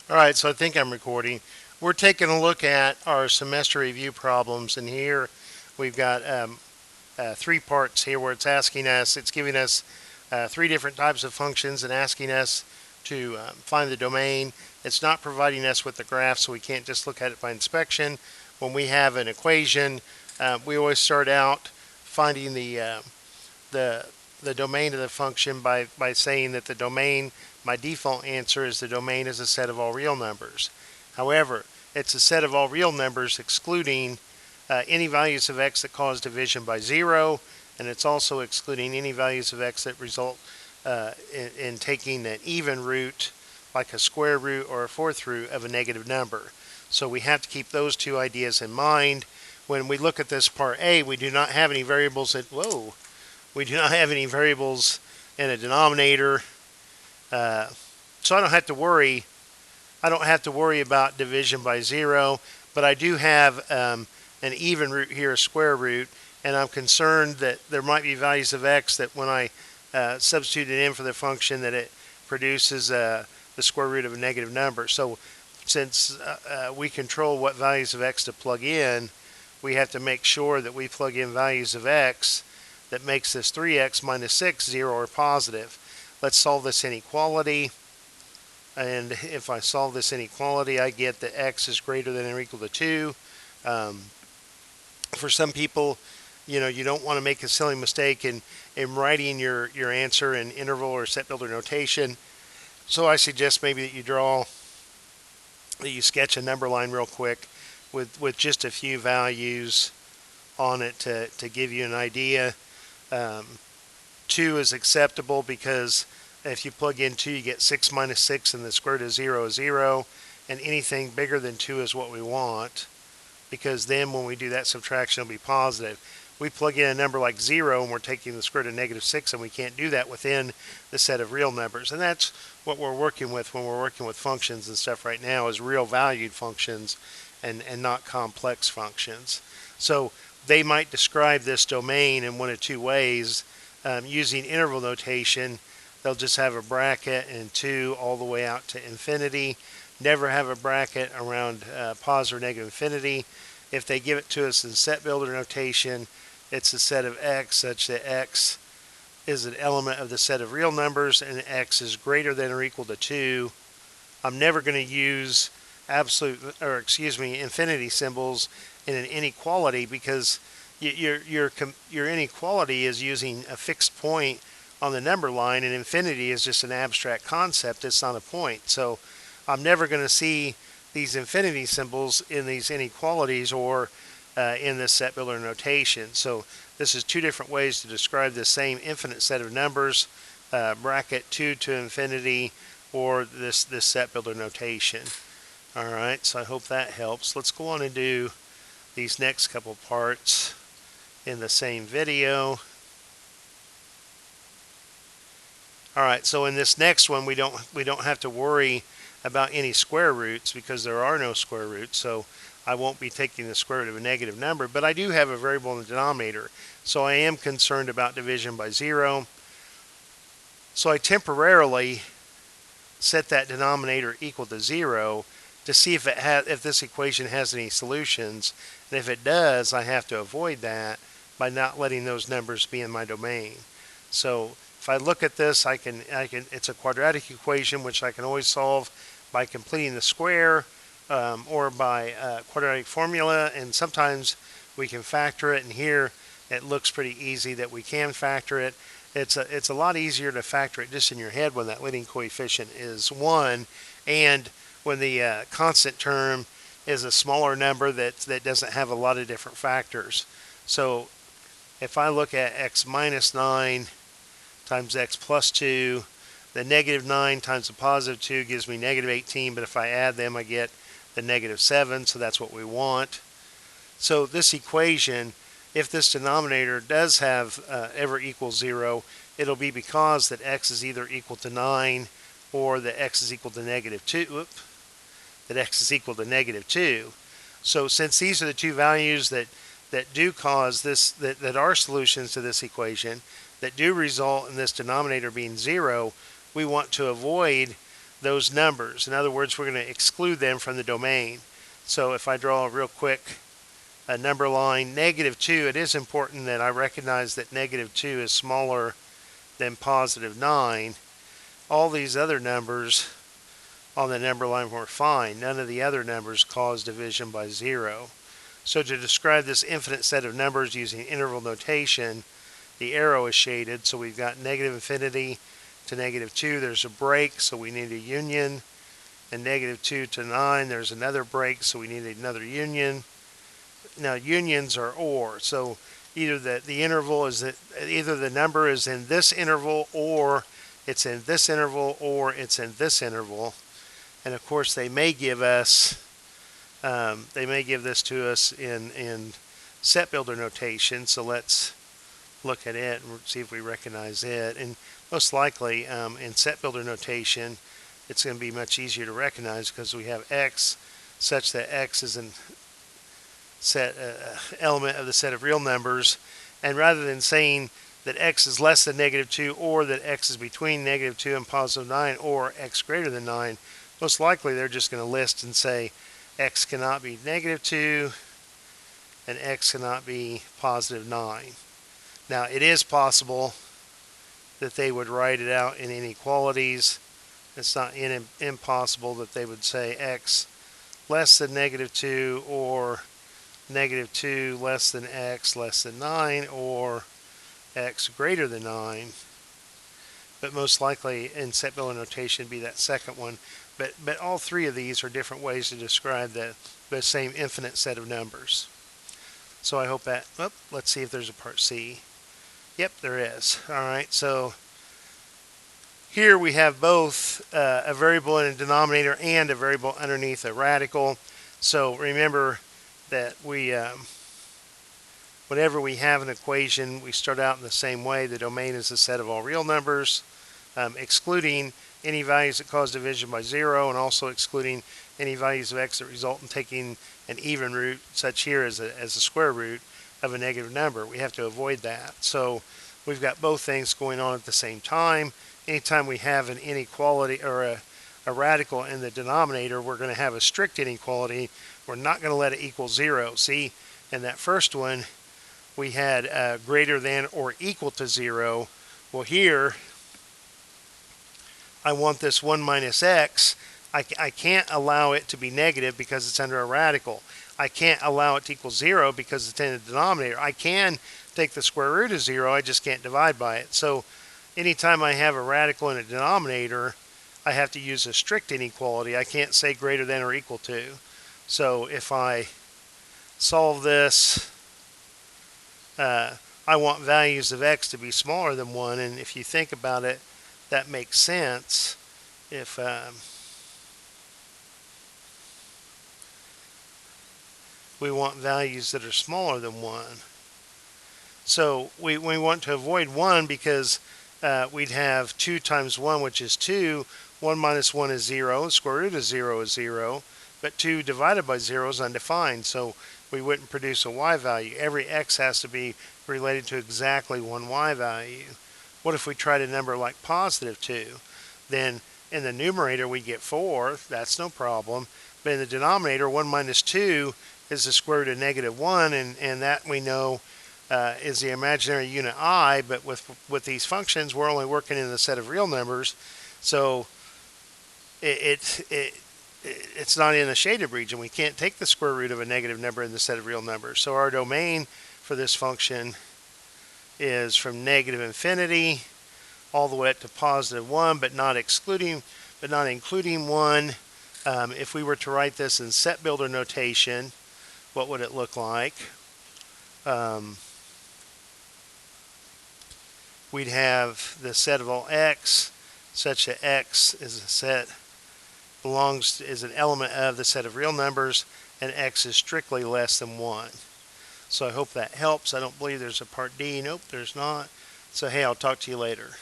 All right, so I think I'm recording. We're taking a look at our semester review problems, and here we've got three parts here where it's giving us three different types of functions and asking us to find the domain. It's not providing us with the graph, so we can't just look at it by inspection. When we have an equation, we always start out finding the the domain of the function by saying that the domain, my default answer is the domain is a set of all real numbers. However, it's a set of all real numbers excluding any values of x that cause division by 0, and it's also excluding any values of x that result in taking an even root, like a square root or a fourth root of a negative number. So we have to keep those two ideas in mind. When we look at this part A, we do not have any variables we do not have any variables in a denominator, so I don't have to worry. I don't have to worry about division by 0, but I do have an even root here, a square root, and I'm concerned that there might be values of x that when I substitute it in for the function that it produces the square root of a negative number. So since we control what values of x to plug in, we have to make sure that we plug in values of x that makes this 3x minus 6 0 or positive. Let's solve this inequality. And if I solve this inequality, I get that x is greater than or equal to 2. For some people, you don't want to make a silly mistake in writing your answer in interval or set builder notation. So I suggest maybe that you sketch a number line real quick with just a few values on it to give you an idea. 2 is acceptable because if you plug in 2, you get 6 minus 6, and the square root of 0 is 0. And anything bigger than 2 is what we want, because then when we do that subtraction, it'll be positive. We plug in a number like 0, and we're taking the square root of negative 6, and we can't do that within the set of real numbers. And that's what we're working with when we're working with functions and stuff right now, is real valued functions and not complex functions. So they might describe this domain in one of two ways. Using interval notation, they'll just have a bracket and 2 all the way out to infinity. Never have a bracket around positive or negative infinity. If they give it to us in set builder notation, it's a set of x such that x is an element of the set of real numbers and x is greater than or equal to 2. I'm never going to use infinity symbols in an inequality, because your inequality is using a fixed point on the number line, and infinity is just an abstract concept. It's not a point. So I'm never going to see these infinity symbols in these inequalities or in this set builder notation. So this is two different ways to describe the same infinite set of numbers, bracket 2 to infinity, or this set builder notation. All right, so I hope that helps. Let's go on and do these next couple parts in the same video. All right, so in this next one, we don't have to worry about any square roots because there are no square roots. So I won't be taking the square root of a negative number, but I do have a variable in the denominator. So I am concerned about division by 0. So I temporarily set that denominator equal to 0 to see if this equation has any solutions. And if it does, I have to avoid that by not letting those numbers be in my domain. So if I look at this, it's a quadratic equation, which I can always solve by completing the square or by quadratic formula, and sometimes we can factor it, and here it looks pretty easy that we can factor it. It's a lot easier to factor it just in your head when that leading coefficient is 1, and when the constant term is a smaller number that doesn't have a lot of different factors. So if I look at x minus 9 times x plus 2, the negative 9 times the positive 2 gives me negative 18, but if I add them, I get the negative 7, so that's what we want. So this equation, if this denominator does have ever equals 0, it'll be because that x is either equal to 9 or that x is equal to negative 2. That x is equal to negative 2. So since these are the two values that do cause this, that are solutions to this equation, that do result in this denominator being 0, we want to avoid those numbers. In other words, we're going to exclude them from the domain. So if I draw a real quick number line, -2, it is important that I recognize that -2 is smaller than +9. All these other numbers on the number line were fine. None of the other numbers caused division by 0. So to describe this infinite set of numbers using interval notation, the arrow is shaded. So we've got -infinity to -2. There's a break, so we need a union. And -2 to 9, there's another break, so we need another union. Now unions are or, so either the interval is that either the number is in this interval, or it's in this interval, or it's in this interval. And of course, they may give us this to us in set builder notation. So let's look at it and see if we recognize it. And most likely in set builder notation, it's going to be much easier to recognize because we have x such that x is an element of the set of real numbers. And rather than saying that x is less than -2, or that x is between -2 and +9, or x greater than 9, most likely they're just going to list and say x cannot be -2 and x cannot be +9. Now it is possible that they would write it out in inequalities. It's not impossible that they would say x less than -2, or -2 less than x less than 9, or x greater than 9. But most likely in set builder notation would be that second one. But all three of these are different ways to describe the same infinite set of numbers. So I hope that, let's see if there's a part C. Yep, there is. All right, so here we have both a variable in a denominator and a variable underneath a radical. So remember that whenever we have an equation, we start out in the same way. The domain is the set of all real numbers, excluding any values that cause division by 0, and also excluding any values of x that result in taking an even root, such here as a square root of a negative number. We have to avoid that. So we've got both things going on at the same time. Anytime we have an inequality or a radical in the denominator, we're going to have a strict inequality. We're not going to let it equal 0. See, in that first one, we had greater than or equal to 0. Well, here, I want this 1 minus x. I can't allow it to be negative because it's under a radical. I can't allow it to equal 0 because it's in the denominator. I can take the square root of 0, I just can't divide by it. So anytime I have a radical in a denominator, I have to use a strict inequality. I can't say greater than or equal to. So if I solve this, I want values of x to be smaller than 1, and if you think about it, that makes sense. If we want values that are smaller than 1. So we want to avoid 1 because we'd have 2 times 1, which is 2. 1 minus 1 is 0. Square root of 0 is 0. But 2 divided by 0 is undefined, so we wouldn't produce a y value. Every x has to be related to exactly one y value. What if we tried a number like +2? Then in the numerator we get 4. That's no problem. But in the denominator, 1 minus 2 is the square root of -1, and that we know is the imaginary unit I. But with these functions, we're only working in the set of real numbers, so it's not in the shaded region. We can't take the square root of a negative number in the set of real numbers. So our domain for this function is from -infinity all the way up to +1, but not including 1. If we were to write this in set builder notation, what would it look like? We'd have the set of all x such that x is is an element of the set of real numbers, and x is strictly less than 1. So I hope that helps. I don't believe there's a part D. Nope, there's not. So hey, I'll talk to you later.